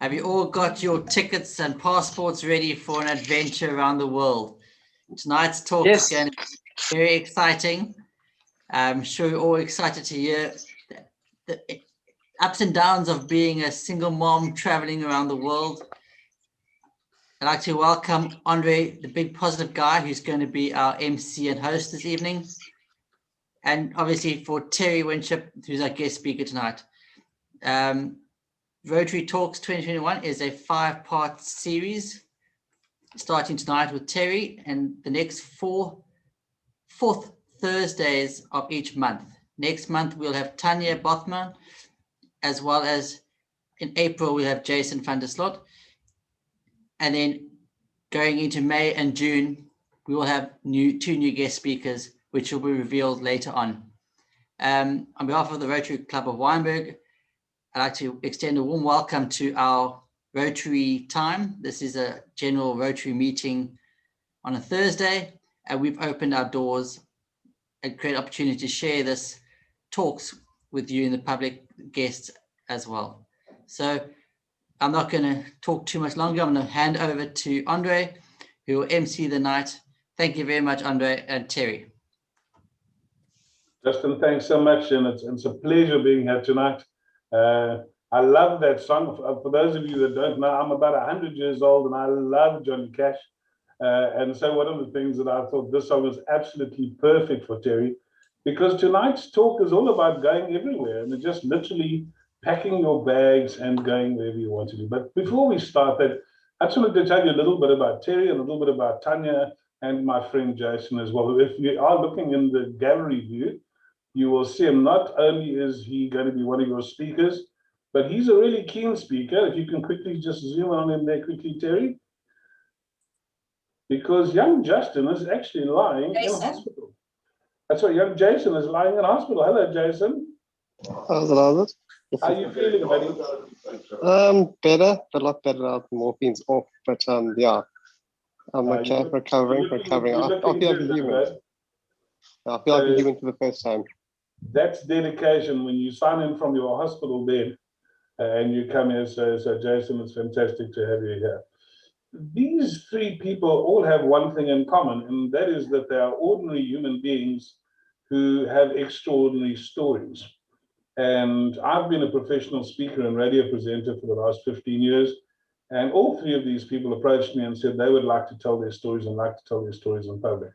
Have you all got your tickets and passports ready for an adventure around the world? Tonight's talk is going to be very exciting. I'm sure you're all excited to hear the ups and downs of being a single mom traveling around the world. I'd like to welcome Andre, the big positive guy, who's going to be our MC and host this evening. And obviously for Terry Winship, who's our guest speaker tonight. Rotary Talks 2021 is a 5-part series starting tonight with Terry and the next fourth Thursdays of each month. Next month, we'll have Tanya Bothman, as well as in April, we'll have Jason van der Slot. And then going into May and June, we will have two new guest speakers, which will be revealed later on. On behalf of the Rotary Club of Wynberg, I'd like to extend a warm welcome to our Rotary time. This is a general Rotary meeting on a Thursday, and we've opened our doors and create opportunity to share this talks with you and the public guests as well. So I'm not going to talk too much longer. I'm going to hand over to Andre, who will MC the night. Thank you very much, Andre and Terry. Justin, thanks so much, and it's a pleasure being here tonight. I love that song. For those of you that don't know, I'm about 100 years old, and I love Johnny Cash. And so one of the things that I thought this song was absolutely perfect for Terry, because tonight's talk is all about going everywhere, and it's just literally packing your bags and going wherever you want to do. But before we start that, I just wanted to tell you a little bit about Terry and a little bit about Tanya and my friend Jason as well. If you are looking in the gallery view, you will see him. Not only is he going to be one of your speakers, but he's a really keen speaker. If you can quickly just zoom on in there quickly, Terry. Because young Justin is actually lying in hospital. That's right, young Jason is lying in hospital. Hello, Jason. Hello. How are you feeling, buddy? Better, a lot better now. Morphine's off, but yeah, I'm okay, recovering. I feel like a human. I feel like a human for the first time. That's dedication when you sign in from your hospital bed and you come here. So Jason, it's fantastic to have you here. These three people all have one thing in common, and that is that they are ordinary human beings who have extraordinary stories. And I've been a professional speaker and radio presenter for the last 15 years. And all three of these people approached me and said they would like to tell their stories and like to tell their stories in public.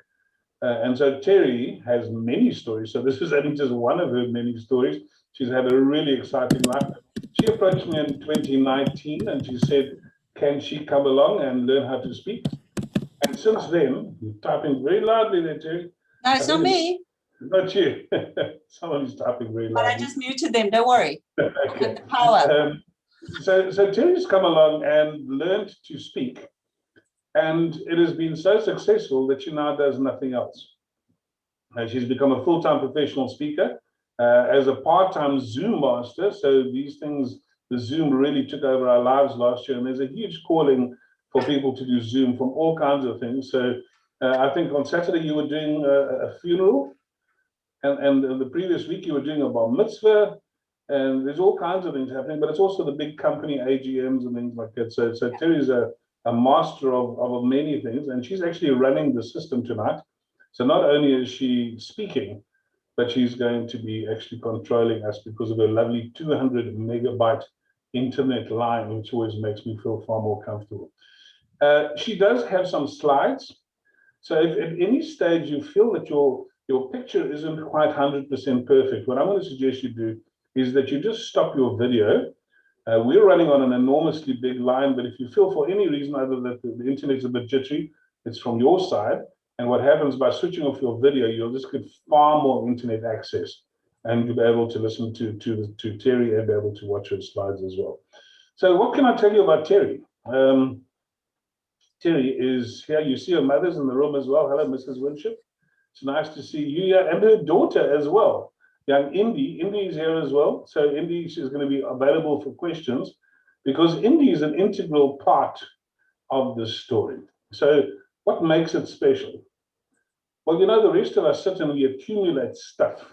And so Terry has many stories. So this is only just one of her many stories. She's had a really exciting life. She approached me in 2019 and she said, can she come along and learn how to speak? And since then, you're typing very loudly there, Terry. No, it's not me. Not you. Someone's typing very loudly. But I just muted them, don't worry. Okay. The power. So Terry's come along and learned to speak. And it has been so successful that she now does nothing else. She's become a full-time professional speaker as a part-time Zoom master. So these things, the Zoom really took over our lives last year. And there's a huge calling for people to do Zoom from all kinds of things. So I think on Saturday you were doing a funeral. And the previous week you were doing a bar mitzvah. And there's all kinds of things happening. But it's also the big company AGMs and things like that. So Terry's a master of many things, and she's actually running the system tonight. So not only is she speaking, but she's going to be actually controlling us because of her lovely 200 megabyte internet line, which always makes me feel far more comfortable. She does have some slides. So if at any stage you feel that your picture isn't quite 100% perfect, what I'm going to suggest you do is that you just stop your video. We're running on an enormously big line, but if you feel for any reason other than the internet's a bit jittery, it's from your side. And what happens by switching off your video, you'll just get far more internet access, and you'll be able to listen to Terry and be able to watch her slides as well. So what can I tell you about Terry? Terry is here. You see her mother's in the room as well. Hello, Mrs. Winship. It's nice to see you here, and her daughter as well. Young Indy is here as well. So Indy is going to be available for questions because Indy is an integral part of this story. So what makes it special? Well, you know, the rest of us sit and we accumulate stuff.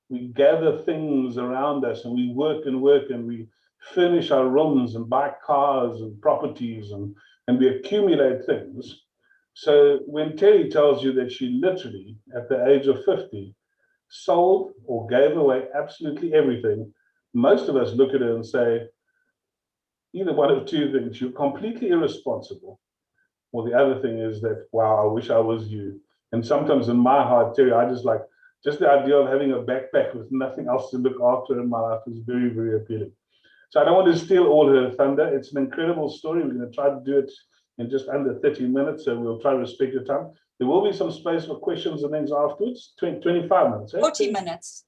We gather things around us and we work and we furnish our rooms and buy cars and properties and we accumulate things. So when Terry tells you that she literally, at the age of 50, sold or gave away absolutely everything, most of us look at her and say, either one of two things: you're completely irresponsible, or the other thing is that, wow, I wish I was you. And sometimes in my heart, Terry, I just the idea of having a backpack with nothing else to look after in my life is very, very appealing. So I don't want to steal all her thunder. It's an incredible story. We're going to try to do it in just under 30 minutes, so we'll try to respect your time. There will be some space for questions and things afterwards. 25 minutes. Eh? 40 minutes.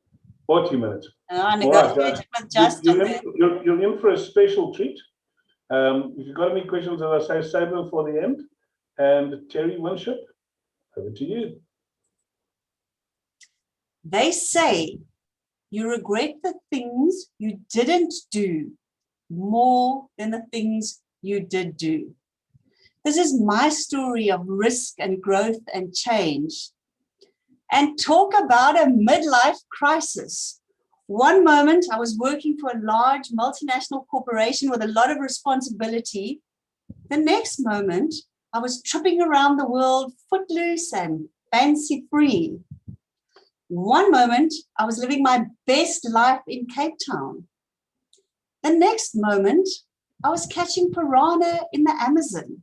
40 minutes. I negotiated with Justin there. You're in for a special treat. If you've got any questions, as I say, save them for the end. And Terry Winship, over to you. They say you regret the things you didn't do more than the things you did do. This is my story of risk and growth and change. And talk about a midlife crisis. One moment I was working for a large multinational corporation with a lot of responsibility. The next moment I was tripping around the world footloose and fancy free. One moment I was living my best life in Cape Town. The next moment I was catching piranha in the Amazon.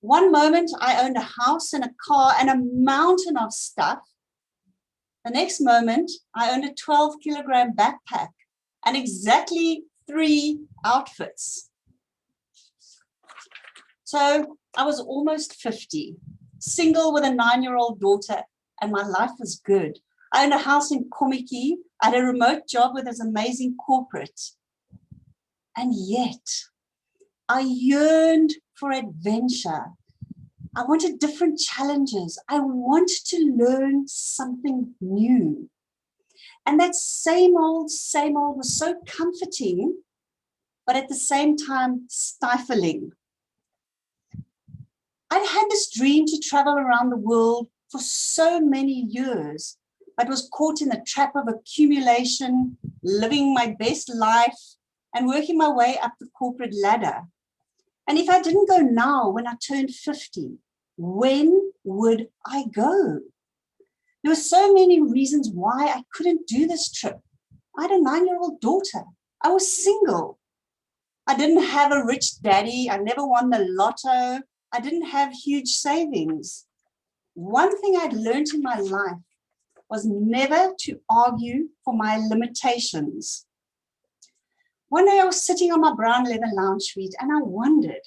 One moment I owned a house and a car and a mountain of stuff. The next moment I owned a 12-kilogram backpack and exactly 3 outfits. So I was almost 50, single with a 9-year-old daughter, and my life was good. I owned a house in Komiki. I had a remote job with this amazing corporate. And yet I yearned for adventure. I wanted different challenges. I wanted to learn something new. And that same old was so comforting, but at the same time stifling. I'd had this dream to travel around the world for so many years. I was caught in the trap of accumulation, living my best life, and working my way up the corporate ladder. And if I didn't go now, when I turned 50, when would I go? There were so many reasons why I couldn't do this trip. I had a 9-year-old daughter. I was single. I didn't have a rich daddy. I never won the lotto. I didn't have huge savings. One thing I'd learned in my life was never to argue for my limitations. One day I was sitting on my brown leather lounge suite and I wondered,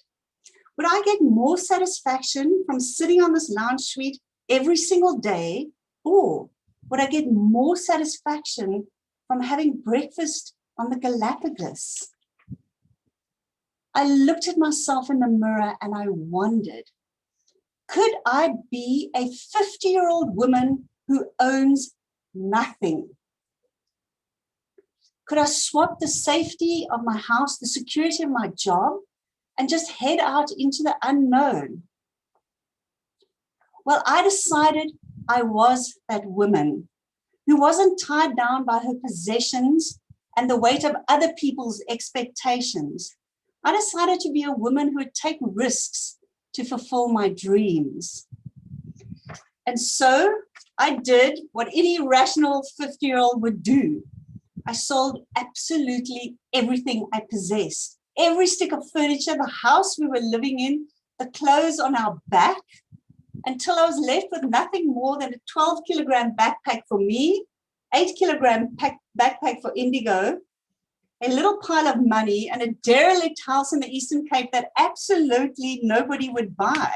would I get more satisfaction from sitting on this lounge suite every single day, or would I get more satisfaction from having breakfast on the Galapagos? I looked at myself in the mirror and I wondered, could I be a 50-year-old woman who owns nothing? Could I swap the safety of my house, the security of my job, and just head out into the unknown? Well, I decided I was that woman who wasn't tied down by her possessions and the weight of other people's expectations. I decided to be a woman who would take risks to fulfill my dreams. And so I did what any rational 50-year-old would do. I sold absolutely everything I possessed. Every stick of furniture, the house we were living in, the clothes on our back, until I was left with nothing more than a 12-kilogram backpack for me, 8-kilogram backpack for Indigo, a little pile of money, and a derelict house in the Eastern Cape that absolutely nobody would buy.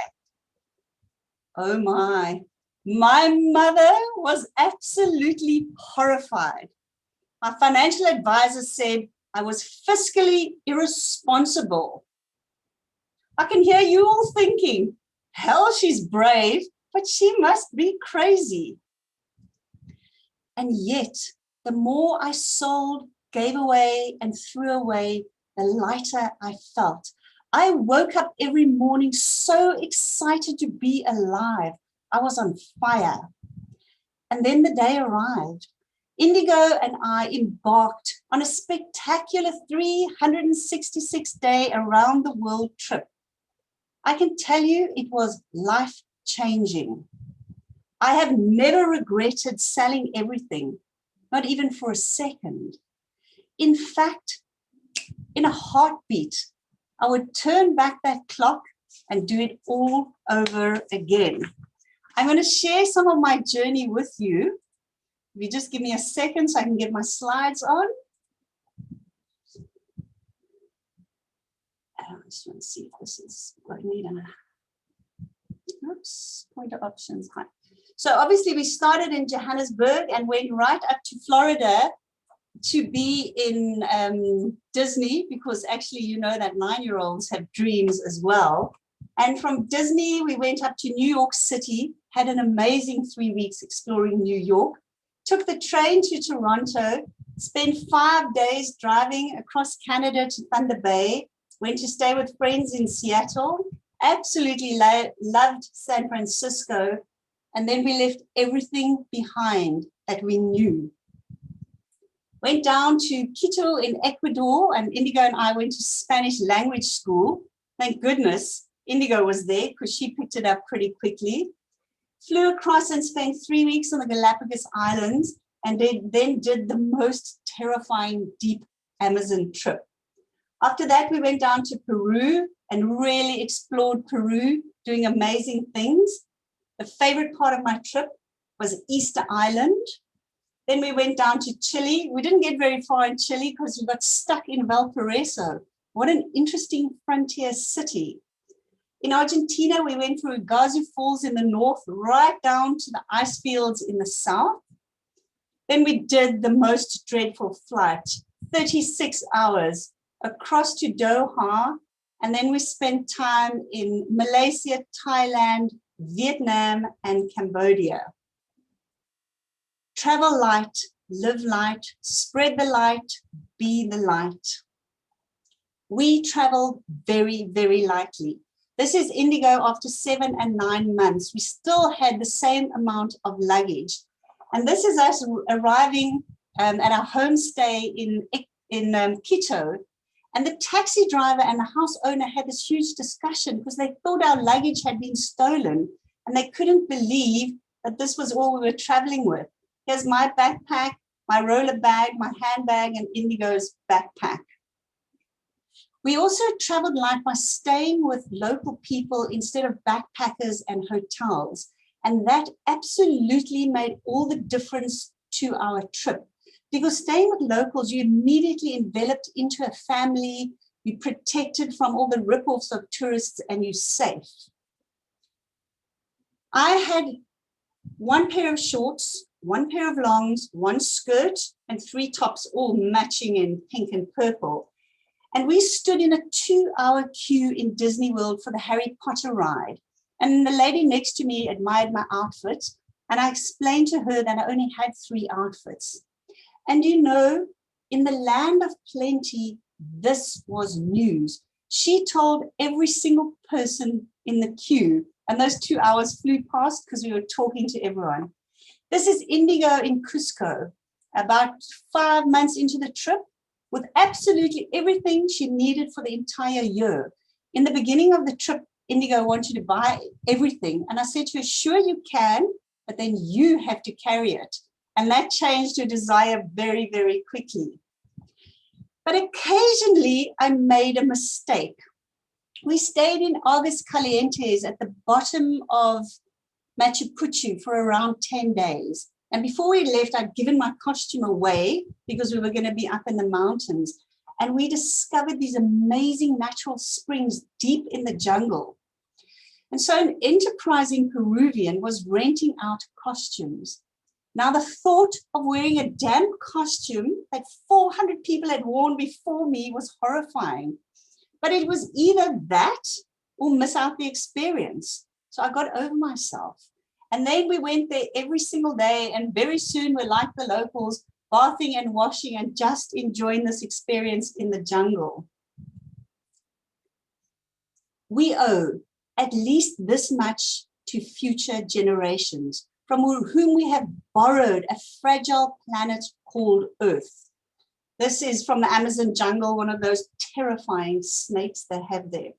Oh my mother was absolutely horrified. My financial advisor said I was fiscally irresponsible. I can hear you all thinking, hell, she's brave, but she must be crazy. And yet, the more I sold, gave away, and threw away, the lighter I felt. I woke up every morning so excited to be alive. I was on fire. And then the day arrived. Indigo and I embarked on a spectacular 366-day around the world trip. I can tell you it was life-changing. I have never regretted selling everything, not even for a second. In fact, in a heartbeat, I would turn back that clock and do it all over again. I'm going to share some of my journey with you. If you just give me a second so I can get my slides on. I just want to see if this is what I need. Oops, pointer options. Hi. So obviously we started in Johannesburg and went right up to Florida to be in Disney, because actually, you know that 9-year-olds have dreams as well. And from Disney, we went up to New York City, had an amazing 3 weeks exploring New York, took the train to Toronto, spent 5 days driving across Canada to Thunder Bay, went to stay with friends in Seattle, absolutely loved San Francisco, and then we left everything behind that we knew. Went down to Quito in Ecuador, and Indigo and I went to Spanish language school. Thank goodness Indigo was there because she picked it up pretty quickly. Flew across and spent 3 weeks on the Galapagos Islands, and then did the most terrifying deep Amazon trip. After that, we went down to Peru and really explored Peru, doing amazing things. The favorite part of my trip was Easter Island. Then we went down to Chile. We didn't get very far in Chile because we got stuck in Valparaiso. What an interesting frontier city. In Argentina, we went through Iguazu Falls in the north, right down to the ice fields in the south. Then we did the most dreadful flight, 36 hours across to Doha. And then we spent time in Malaysia, Thailand, Vietnam, and Cambodia. Travel light, live light, spread the light, be the light. We travel very, very lightly. This is Indigo after 7 and 9 months. We still had the same amount of luggage. And this is us arriving at our homestay in Quito. And the taxi driver and the house owner had this huge discussion because they thought our luggage had been stolen and they couldn't believe that this was all we were traveling with. Here's my backpack, my roller bag, my handbag, and Indigo's backpack. We also traveled light by staying with local people instead of backpackers and hotels. And that absolutely made all the difference to our trip. Because staying with locals, you immediately enveloped into a family, you're protected from all the rip-offs of tourists, and you're safe. I had 1 pair of shorts, 1 pair of longs, 1 skirt, and 3 tops, all matching in pink and purple. And we stood in a 2-hour queue in Disney World for the Harry Potter ride. And the lady next to me admired my outfit. And I explained to her that I only had 3 outfits. And you know, in the land of plenty, this was news. She told every single person in the queue, and those 2 hours flew past because we were talking to everyone. This is Indigo in Cusco, about 5 months into the trip, with absolutely everything she needed for the entire year. In the beginning of the trip, Indigo wanted to buy everything. And I said to her, sure you can, but then you have to carry it. And that changed her desire very, very quickly. But occasionally I made a mistake. We stayed in Aguas Calientes at the bottom of Machu Picchu for around 10 days. And before we left, I'd given my costume away because we were going to be up in the mountains. And we discovered these amazing natural springs deep in the jungle. And so an enterprising Peruvian was renting out costumes. Now, the thought of wearing a damp costume that 400 people had worn before me was horrifying. But it was either that or miss out the experience. So I got over myself. And then we went there every single day. And very soon we're like the locals, bathing and washing and just enjoying this experience in the jungle. We owe at least this much to future generations. from whom we have borrowed a fragile planet called Earth. This is from the Amazon jungle, one of those terrifying snakes they have there.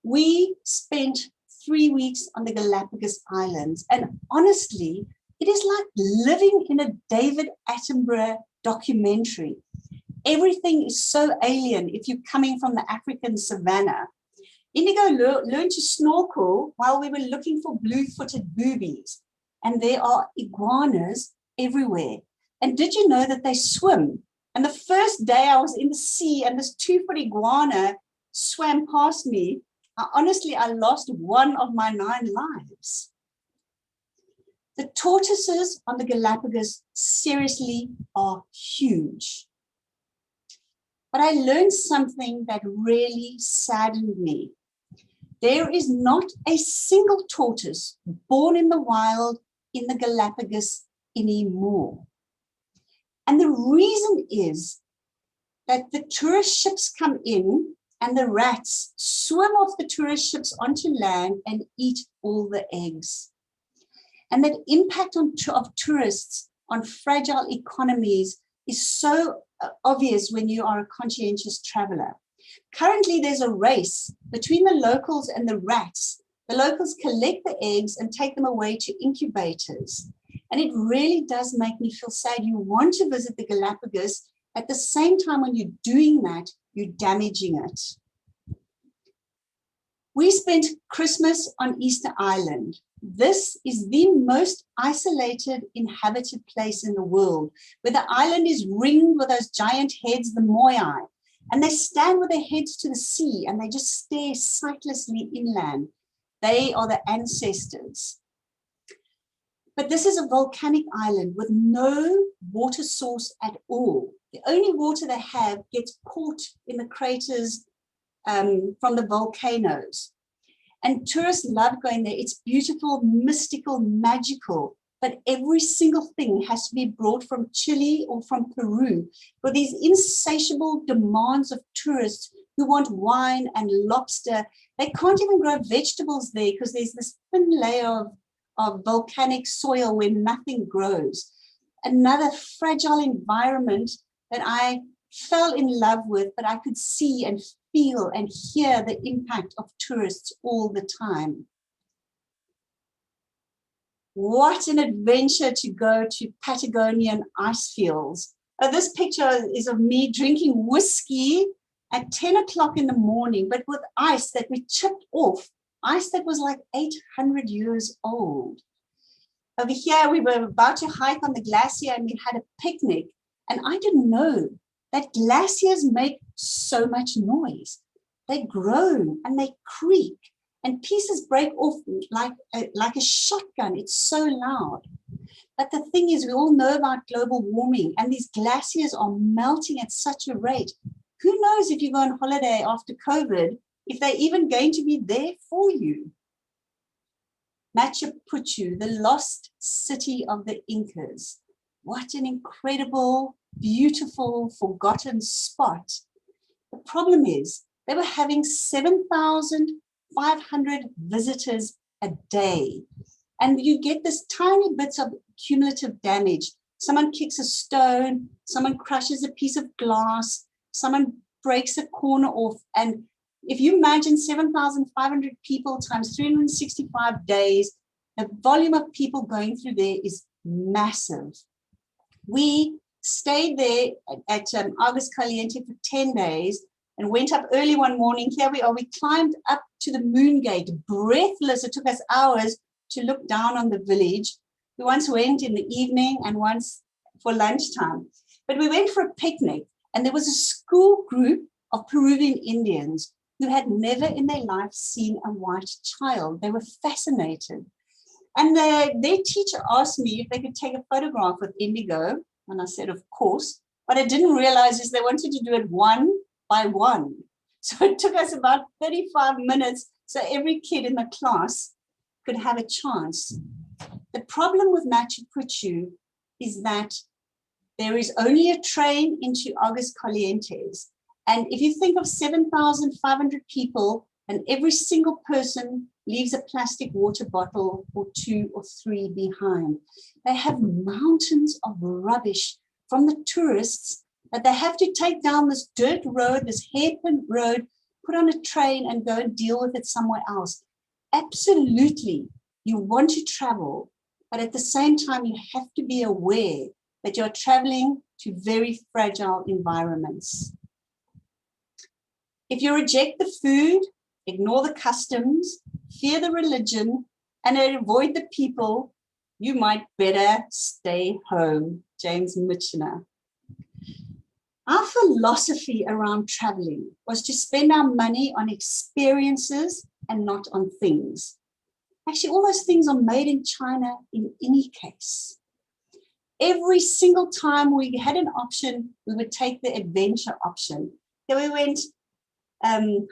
We spent 3 weeks on the Galapagos Islands, and honestly, it is like living in a David Attenborough documentary. Everything is so alien if you're coming from the African savannah. Indigo learned to snorkel while we were looking for blue-footed boobies, and there are iguanas everywhere. And did you know that they swim? And the first day I was in the sea and this 2-foot iguana swam past me, I lost one of my 9 lives. The tortoises on the Galapagos seriously are huge. But I learned something that really saddened me. There is not a single tortoise born in the wild in the Galapagos anymore. And the reason is that the tourist ships come in and the rats swim off the tourist ships onto land and eat all the eggs. And that impact of tourists on fragile economies is so obvious when you are a conscientious traveler. Currently, there's a race between the locals and the rats. The locals collect the eggs and take them away to incubators. And it really does make me feel sad. You want to visit the Galapagos. At the same time, when you're doing that, you're damaging it. We spent Christmas on Easter Island. This is the most isolated inhabited place in the world, where the island is ringed with those giant heads, the moai, and they stand with their heads to the sea and they just stare sightlessly inland. They are the ancestors. But this is a volcanic island with no water source at all. The only water they have gets caught in the craters from the volcanoes. And tourists love going there. It's beautiful, mystical, magical, but every single thing has to be brought from Chile or from Peru for these insatiable demands of tourists who want wine and lobster. They can't even grow vegetables there because there's this thin layer of volcanic soil where nothing grows. Another fragile environment that I fell in love with, but I could see and feel and hear the impact of tourists all the time. What an adventure to go to Patagonian ice fields. This picture is of me drinking whiskey at 10 o'clock in the morning, but with ice that we chipped off, ice that was like 800 years old. Over here, we were about to hike on the glacier and we had a picnic, and I didn't know that glaciers make so much noise. They groan and they creak and pieces break off like a shotgun. It's so loud. But the thing is, we all know about global warming and these glaciers are melting at such a rate. Who knows if you go on holiday after COVID, if they're even going to be there for you. Machu Picchu, the lost city of the Incas. What an incredible, beautiful, forgotten spot. The problem is they were having 7,500 visitors a day. And you get this tiny bits of cumulative damage. Someone kicks a stone, someone crushes a piece of glass, someone breaks a corner off. And if you imagine 7,500 people times 365 days, the volume of people going through there is massive. We stayed there at Aguas Calientes for 10 days and went up early one morning. Here we are. We climbed up to the moon gate, breathless. It took us hours to look down on the village. We once went in the evening and once for lunchtime. But we went for a picnic, and there was a school group of Peruvian Indians who had never in their life seen a white child. They were fascinated. And their teacher asked me if they could take a photograph with Indigo. And I said, of course. What I didn't realize is they wanted to do it one by one. So it took us about 35 minutes so every kid in the class could have a chance. The problem with Machu Picchu is that there is only a train into Aguas Calientes. And if you think of 7,500 people and every single person leaves a plastic water bottle or 2 or 3 behind. They have mountains of rubbish from the tourists that they have to take down this dirt road, this hairpin road, put on a train and go and deal with it somewhere else. Absolutely, you want to travel, but at the same time, you have to be aware that you're traveling to very fragile environments. If you reject the food, ignore the customs, fear the religion, and avoid the people, you might better stay home. James Michener. Our philosophy around traveling was to spend our money on experiences and not on things. Actually, all those things are made in China in any case. Every single time we had an option, we would take the adventure option. Then we went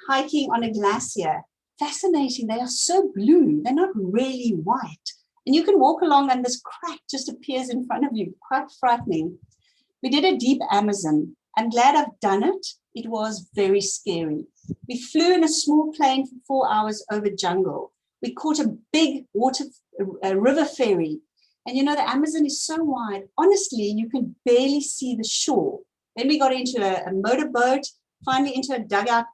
hiking on a glacier. Fascinating, they are so blue, they're not really white. And you can walk along and this crack just appears in front of you, quite frightening. We did a deep Amazon. I'm glad I've done it. It was very scary. We flew in a small plane for 4 hours over jungle. We caught a big river ferry. And you know, the Amazon is so wide, honestly, you can barely see the shore. Then we got into a motorboat, finally into a dugout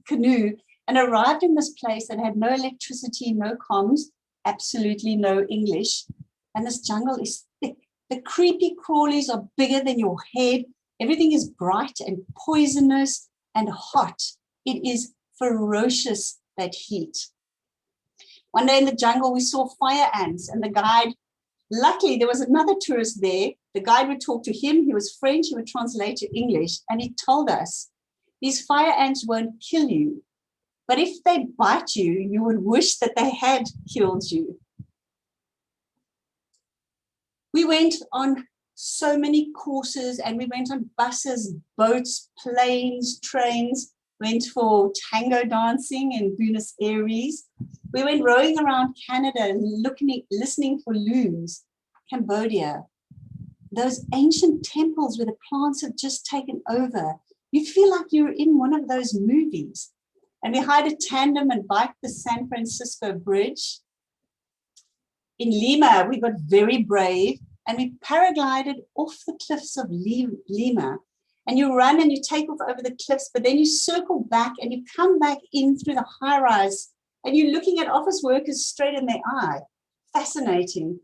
canoe, and arrived in this place that had no electricity, no comms, absolutely no English. And this jungle is thick. The creepy crawlies are bigger than your head. Everything is bright and poisonous and hot. It is ferocious, that heat. One day in the jungle, we saw fire ants, and the guide, luckily there was another tourist there. The guide would talk to him. He was French. He would translate to English. And he told us, these fire ants won't kill you. But if they bite you, you would wish that they had killed you. We went on so many courses, and we went on buses, boats, planes, trains, went for tango dancing in Buenos Aires. We went rowing around Canada, listening for loons, Cambodia. Those ancient temples where the plants have just taken over. You feel like you're in one of those movies. And we hired a tandem and biked the San Francisco Bridge. In Lima, we got very brave and we paraglided off the cliffs of Lima. And you run and you take off over the cliffs, but then you circle back and you come back in through the high rise and you're looking at office workers straight in their eye. Fascinating.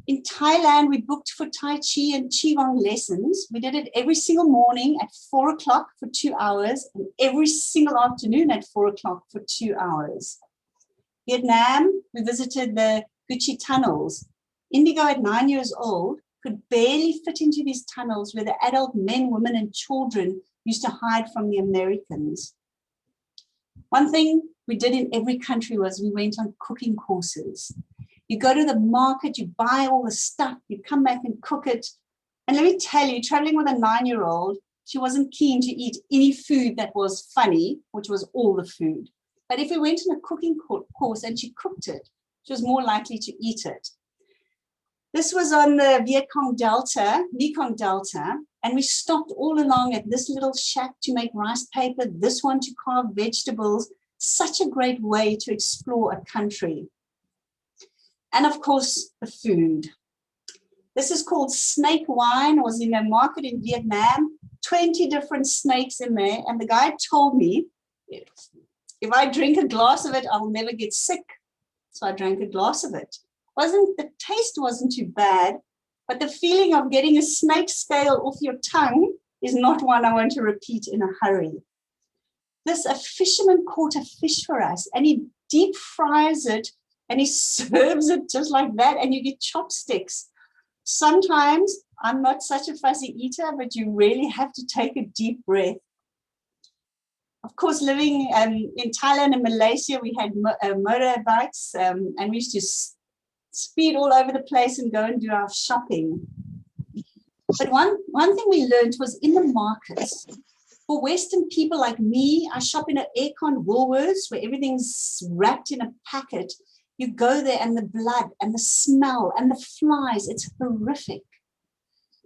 In Thailand, we booked for Tai Chi and Qigong lessons. We did it every single morning at 4 o'clock for 2 hours and every single afternoon at 4 o'clock for 2 hours. Vietnam, we visited the Gucci tunnels. Indigo at 9 years old could barely fit into these tunnels where the adult men, women, and children used to hide from the Americans. One thing we did in every country was we went on cooking courses. You go to the market, you buy all the stuff, you come back and cook it. And let me tell you, traveling with a 9-year-old, she wasn't keen to eat any food that was funny, which was all the food. But if we went on a cooking course and she cooked it, she was more likely to eat it. This was on the Mekong Delta, and we stopped all along at this little shack to make rice paper, this one to carve vegetables. Such a great way to explore a country. And of course, the food. This is called snake wine. It was in a market in Vietnam, 20 different snakes in there. And the guy told me, if I drink a glass of it, I'll never get sick. So I drank a glass of it. The taste wasn't too bad, but the feeling of getting a snake scale off your tongue is not one I want to repeat in a hurry. A fisherman caught a fish for us and he deep fries it and he serves it just like that, and you get chopsticks. Sometimes I'm not such a fussy eater, but you really have to take a deep breath. Of course, living in Thailand and Malaysia, we had motorbikes and we used to speed all over the place and go and do our shopping. But one thing we learned was in the markets, for Western people like me, I shop in an aircon Woolworths where everything's wrapped in a packet. You go there and the blood and the smell and the flies, it's horrific.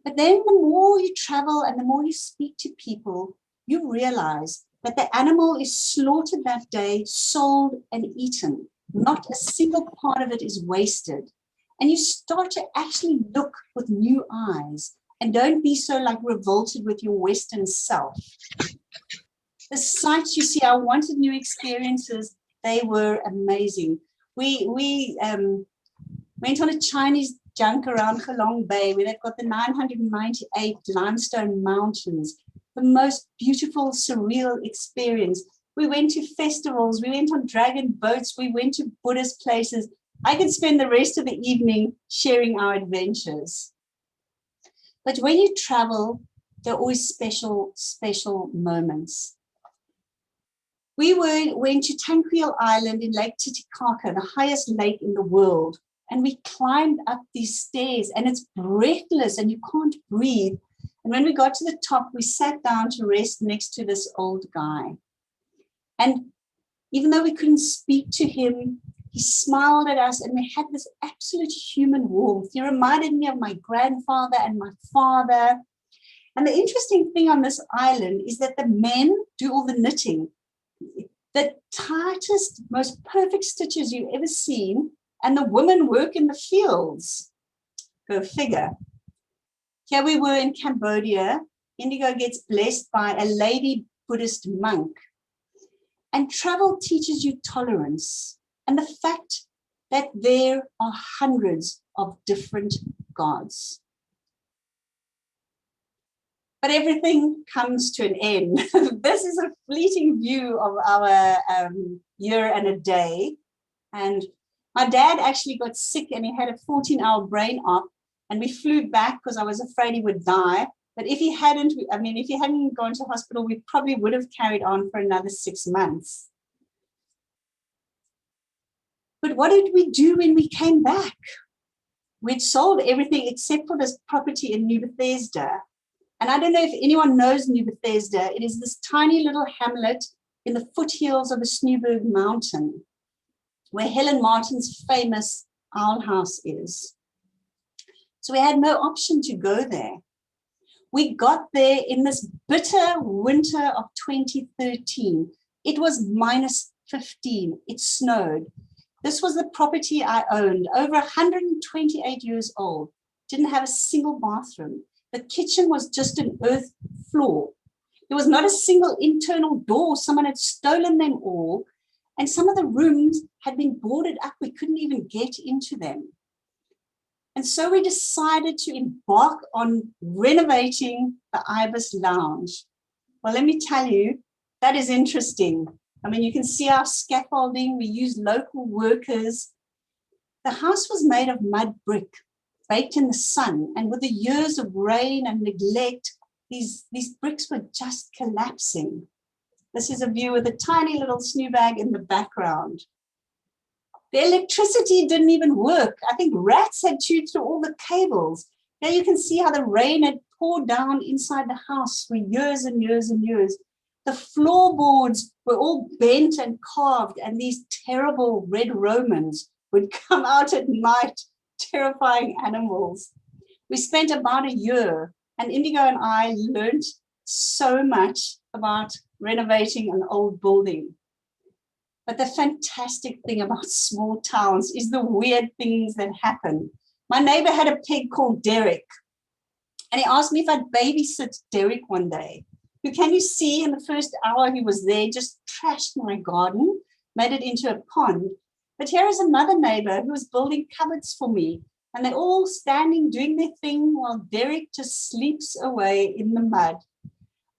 But then the more you travel and the more you speak to people, you realize that the animal is slaughtered that day, sold and eaten. Not a single part of it is wasted. And you start to actually look with new eyes and don't be so like revolted with your Western self. The sights you see, I wanted new experiences. They were amazing. We went on a Chinese junk around Halong Bay where they've got the 998 limestone mountains, the most beautiful, surreal experience. We went to festivals, we went on dragon boats, we went to Buddhist places. I could spend the rest of the evening sharing our adventures. But when you travel, there are always special, special moments. We went to Tanquil Island in Lake Titicaca, the highest lake in the world. And we climbed up these stairs and it's breathless and you can't breathe. And when we got to the top, we sat down to rest next to this old guy. And even though we couldn't speak to him, he smiled at us and we had this absolute human warmth. He reminded me of my grandfather and my father. And the interesting thing on this island is that the men do all the knitting. The tightest, most perfect stitches you've ever seen, and the women work in the fields. Go figure. Here we were in Cambodia. Indigo gets blessed by a lady Buddhist monk. And travel teaches you tolerance and the fact that there are hundreds of different gods. But everything comes to an end. This is a fleeting view of our year and a day. And my dad actually got sick and he had a 14-hour brain op, and we flew back because I was afraid he would die. But if he hadn't, if he hadn't gone to hospital, we probably would have carried on for another 6 months. But what did we do when we came back? We'd sold everything except for this property in New Bethesda. And I don't know if anyone knows New Bethesda. It is this tiny little hamlet in the foothills of the Snuberg Mountain, where Helen Martin's famous owl house is. So we had no option to go there. We got there in this bitter winter of 2013. It was -15. It snowed. This was the property I owned, over 128 years old. Didn't have a single bathroom. The kitchen was just an earth floor. There was not a single internal door. Someone had stolen them all. And some of the rooms had been boarded up. We couldn't even get into them. And so we decided to embark on renovating the Ibis Lounge. Well, let me tell you, that is interesting. I mean, you can see our scaffolding. We used local workers. The house was made of mud brick, baked in the sun. And with the years of rain and neglect, these bricks were just collapsing. This is a view with a tiny little snowbag in the background. The electricity didn't even work. I think rats had chewed through all the cables. There you can see how the rain had poured down inside the house for years and years and years. The floorboards were all bent and carved, and these terrible red Romans would come out at night, terrifying animals. We spent about a year, and Indigo and I learned so much about renovating an old building. But the fantastic thing about small towns is the weird things that happen. My neighbor had a pig called Derek, and he asked me if I'd babysit Derek one day. Who, can you see, in the first hour he was there, just trashed my garden, made it into a pond. But here is another neighbor who was building cupboards for me, and they're all standing doing their thing while Derek just sleeps away in the mud.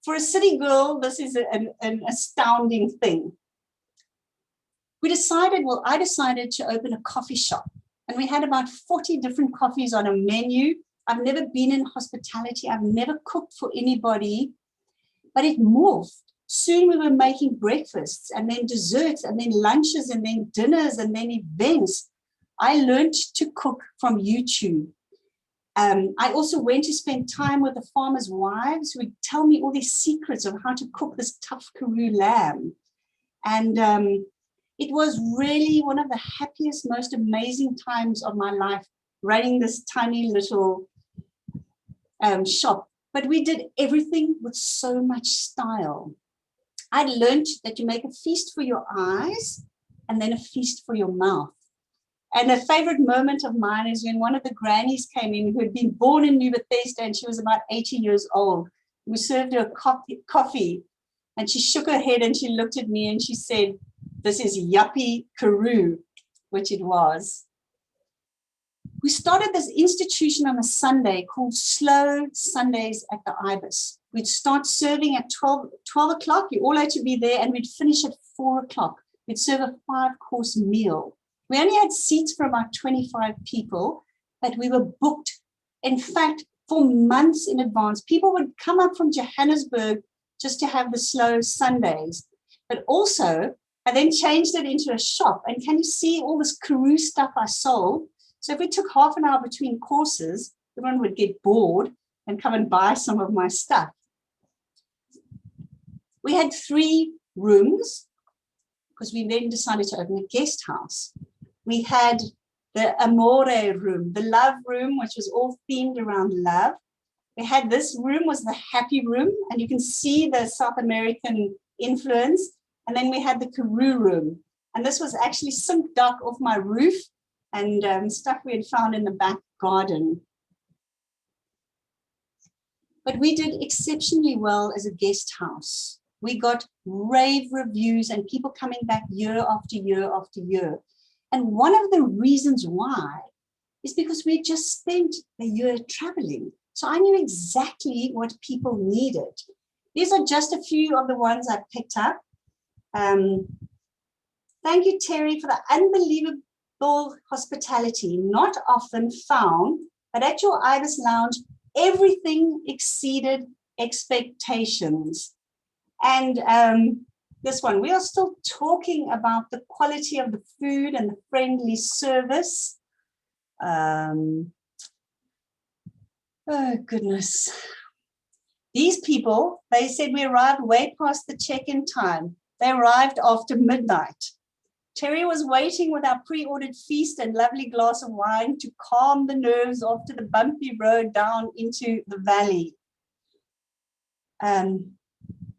For a city girl, this is an astounding thing. I decided to open a coffee shop, and we had about 40 different coffees on a menu. I've never been in hospitality. I've never cooked for anybody, but it morphed. Soon we were making breakfasts and then desserts and then lunches and then dinners and then events. I learned to cook from YouTube. I also went to spend time with the farmers' wives who would tell me all these secrets of how to cook this tough Karoo lamb. And it was really one of the happiest, most amazing times of my life, running this tiny little shop. But we did everything with so much style. I learned that you make a feast for your eyes and then a feast for your mouth. And a favorite moment of mine is when one of the grannies came in who had been born in New Bethesda, and she was about 80 years old. We served her coffee, and she shook her head and she looked at me and she said, "This is yuppie Karoo," which it was. We started this institution on a Sunday called Slow Sundays at the Ibis. We'd start serving at 12 o'clock. You all had to be there, and we'd finish at 4 o'clock. We'd serve a 5-course meal. We only had seats for about 25 people, but we were booked. In fact, for months in advance, people would come up from Johannesburg just to have the Slow Sundays. But also, I then changed it into a shop. And can you see all this Karoo stuff I sold? So if we took half an hour between courses, everyone would get bored and come and buy some of my stuff. We had 3 rooms because we then decided to open a guest house. We had the Amore room, the love room, which was all themed around love. We had this room was the happy room, and you can see the South American influence. And then we had the Karoo room. And this was actually sink dock off my roof and stuff we had found in the back garden. But we did exceptionally well as a guest house. We got rave reviews and people coming back year after year after year. And one of the reasons why is because we just spent a year traveling. So I knew exactly what people needed. These are just a few of the ones I picked up. Thank you, Terry, for the unbelievable hospitality, not often found, but at your Ibis Lounge, everything exceeded expectations. And this one, we are still talking about the quality of the food and the friendly service. Oh, goodness. These people, they said we arrived way past the check-in time. They arrived after midnight. Terry was waiting with our pre-ordered feast and lovely glass of wine to calm the nerves after the bumpy road down into the valley.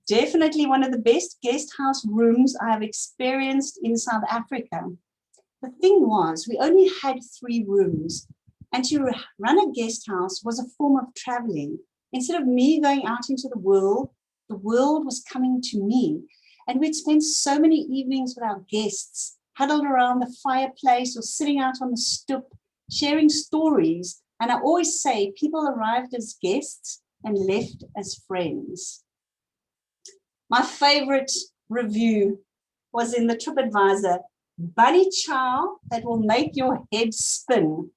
Definitely one of the best guest house rooms I have experienced in South Africa. The thing was, we only had 3 rooms, and to run a guest house was a form of traveling. Instead of me going out into the world was coming to me. And we'd spend so many evenings with our guests, huddled around the fireplace or sitting out on the stoop, sharing stories. And I always say people arrived as guests and left as friends. My favorite review was in the TripAdvisor, bunny chow that will make your head spin.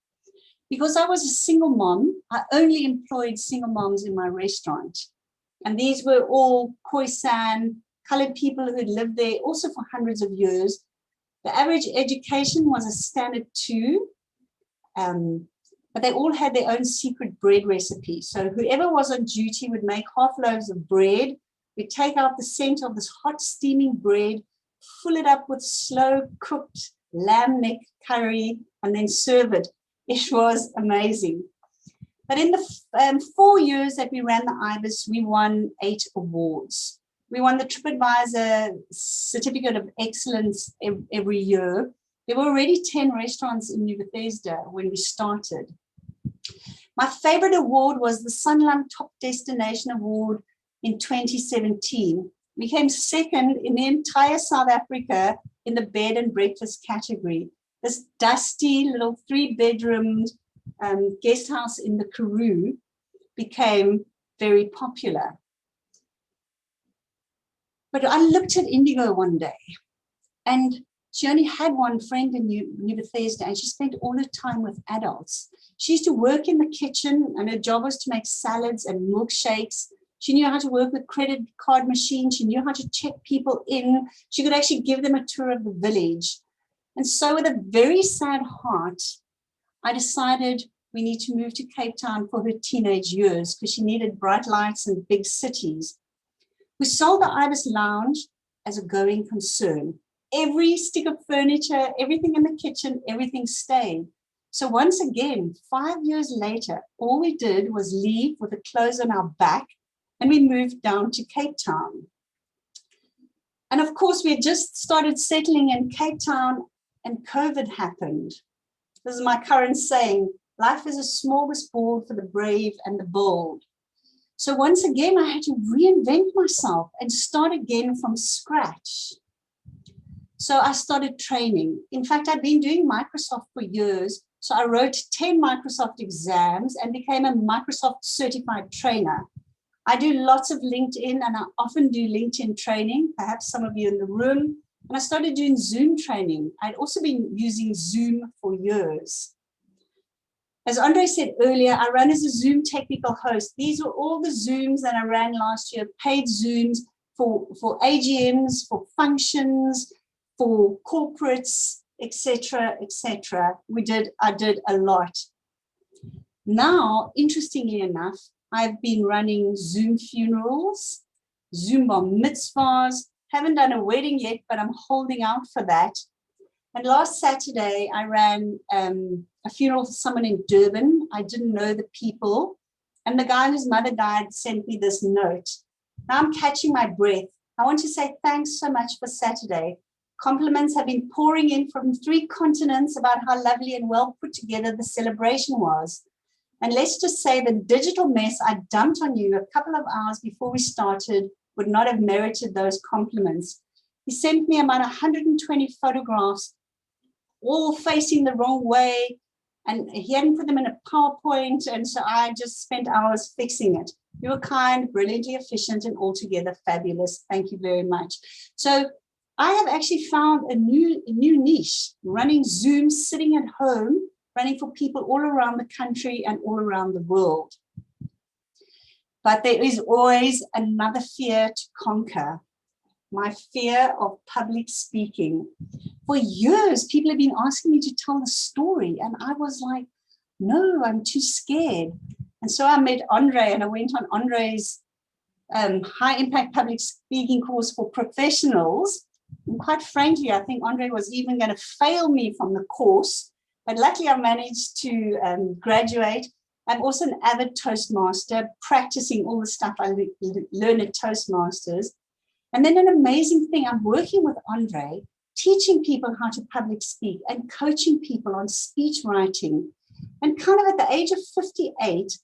Because I was a single mom, I only employed single moms in my restaurant. And these were all Khoisan, colored people who had lived there also for hundreds of years. The average education was a standard 2, but they all had their own secret bread recipe. So whoever was on duty would make half loaves of bread. We'd take out the center of this hot steaming bread, fill it up with slow cooked lamb neck curry, and then serve it. It was amazing. But in the 4 years that we ran the Ibis, we won 8 awards. We won the TripAdvisor Certificate of Excellence every year. There were already 10 restaurants in New Bethesda when we started. My favorite award was the Sanlam Top Destination Award in 2017. We came second in the entire South Africa in the bed and breakfast category. This dusty little 3-bedroomed guest house in the Karoo became very popular. But I looked at Indigo one day, and she only had one friend in New Bethesda, and she spent all her time with adults. She used to work in the kitchen, and her job was to make salads and milkshakes. She knew how to work with credit card machines. She knew how to check people in. She could actually give them a tour of the village. And so with a very sad heart, I decided we need to move to Cape Town for her teenage years because she needed bright lights and big cities. We sold the Ibis Lounge as a going concern. Every stick of furniture, everything in the kitchen, everything stayed. So once again, 5 years later, all we did was leave with the clothes on our back, and we moved down to Cape Town. And of course, we had just started settling in Cape Town and COVID happened. This is my current saying, life is a smorgasbord for the brave and the bold. So once again, I had to reinvent myself and start again from scratch. So I started training. In fact, I'd been doing Microsoft for years. So I wrote 10 Microsoft exams and became a Microsoft certified trainer. I do lots of LinkedIn, and I often do LinkedIn training, perhaps some of you in the room. And I started doing Zoom training. I'd also been using Zoom for years. As Andre said earlier, I ran as a Zoom technical host. These were all the Zooms that I ran last year, paid Zooms for AGMs, for functions, for corporates, etc., etc. I did a lot. Now, interestingly enough, I've been running Zoom funerals, Zoom bar mitzvahs, haven't done a wedding yet, but I'm holding out for that. And last Saturday, I ran a funeral for someone in Durban. I didn't know the people. And the guy whose mother died sent me this note. Now I'm catching my breath. I want to say thanks so much for Saturday. Compliments have been pouring in from 3 continents about how lovely and well put together the celebration was. And let's just say the digital mess I dumped on you a couple of hours before we started would not have merited those compliments. He sent me about 120 photographs, all facing the wrong way, and he hadn't put them in a PowerPoint, and so I just spent hours fixing it. You were kind, brilliantly efficient, and altogether fabulous. Thank you very much. So I have actually found a new niche, running Zoom, sitting at home, running for people all around the country and all around the world. But there is always another fear to conquer, my fear of public speaking. For years, people have been asking me to tell the story, and I was like, no, I'm too scared. And so I met Andre, and I went on Andre's high impact public speaking course for professionals. And quite frankly, I think Andre was even going to fail me from the course, but luckily I managed to graduate. I'm also an avid Toastmaster, practicing all the stuff I learned at Toastmasters. And then an amazing thing, I'm working with Andre, teaching people how to public speak and coaching people on speech writing. And kind of at the age of 58,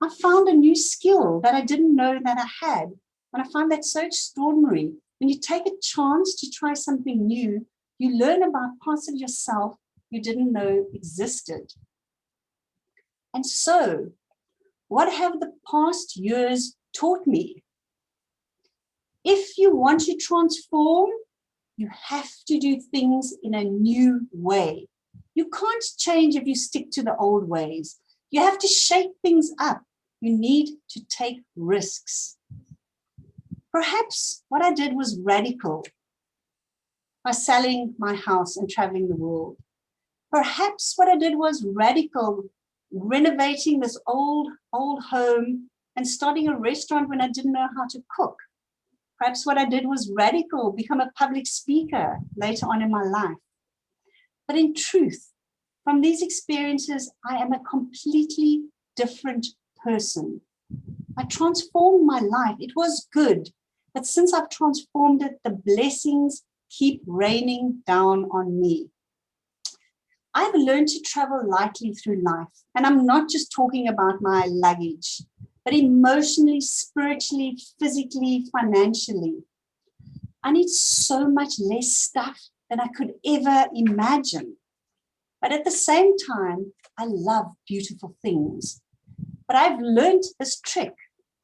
I found a new skill that I didn't know that I had. And I find that so extraordinary. When you take a chance to try something new, you learn about parts of yourself you didn't know existed. And so, what have the past years taught me? If you want to transform, you have to do things in a new way. You can't change if you stick to the old ways. You have to shake things up. You need to take risks. Perhaps what I did was radical by selling my house and traveling the world. Perhaps what I did was radical, renovating this old home and starting a restaurant when I didn't know how to cook. Perhaps what I did was radical, become a public speaker later on in my life. But in truth, from these experiences, I am a completely different person. I transformed my life. It was good. But since I've transformed it, the blessings keep raining down on me. I've learned to travel lightly through life. And I'm not just talking about my luggage, but emotionally, spiritually, physically, financially. I need so much less stuff than I could ever imagine. But at the same time, I love beautiful things. But I've learned this trick.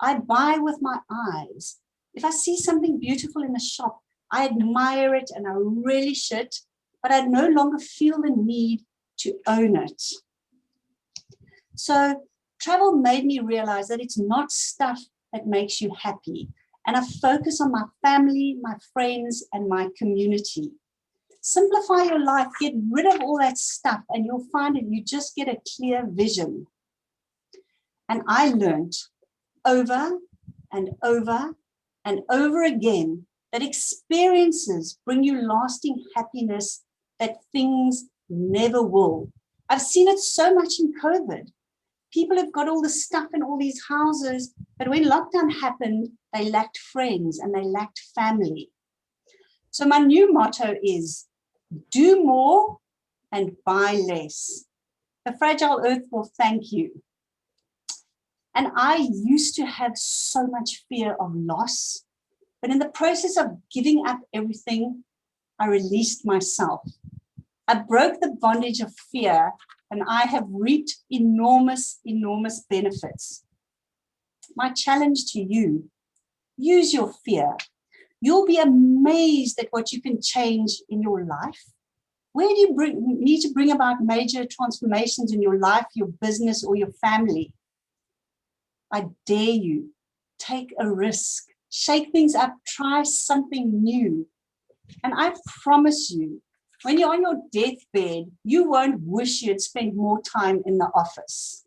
I buy with my eyes. If I see something beautiful in a shop, I admire it and I relish it, but I no longer feel the need to own it. So travel made me realize that it's not stuff that makes you happy. And I focus on my family, my friends, and my community. Simplify your life, get rid of all that stuff, and you'll find that you just get a clear vision. And I learned over and over and over again that experiences bring you lasting happiness that things never will. I've seen it so much in COVID. People have got all the stuff in all these houses, but when lockdown happened, they lacked friends and they lacked family. So my new motto is do more and buy less. The fragile earth will thank you. And I used to have so much fear of loss, but in the process of giving up everything, I released myself. I broke the bondage of fear, and I have reaped enormous, enormous benefits. My challenge to you, use your fear. You'll be amazed at what you can change in your life. Where do you need to bring about major transformations in your life, your business, or your family? I dare you, take a risk, shake things up, try something new. And I promise you, when you're on your deathbed, you won't wish you had spent more time in the office.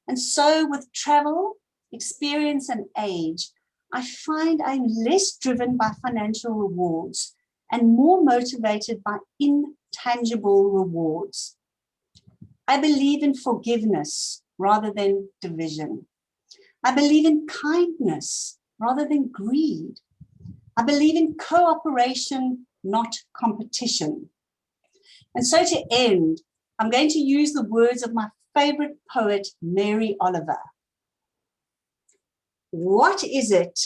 And so with travel, experience, and age, I find I'm less driven by financial rewards and more motivated by intangible rewards. I believe in forgiveness rather than division. I believe in kindness rather than greed. I believe in cooperation, not competition. And so to end, I'm going to use the words of my favorite poet, Mary Oliver. What is it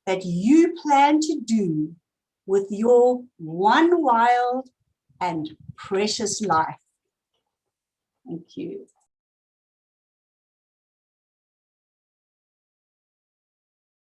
that you plan to do with your one wild and precious life? Thank you.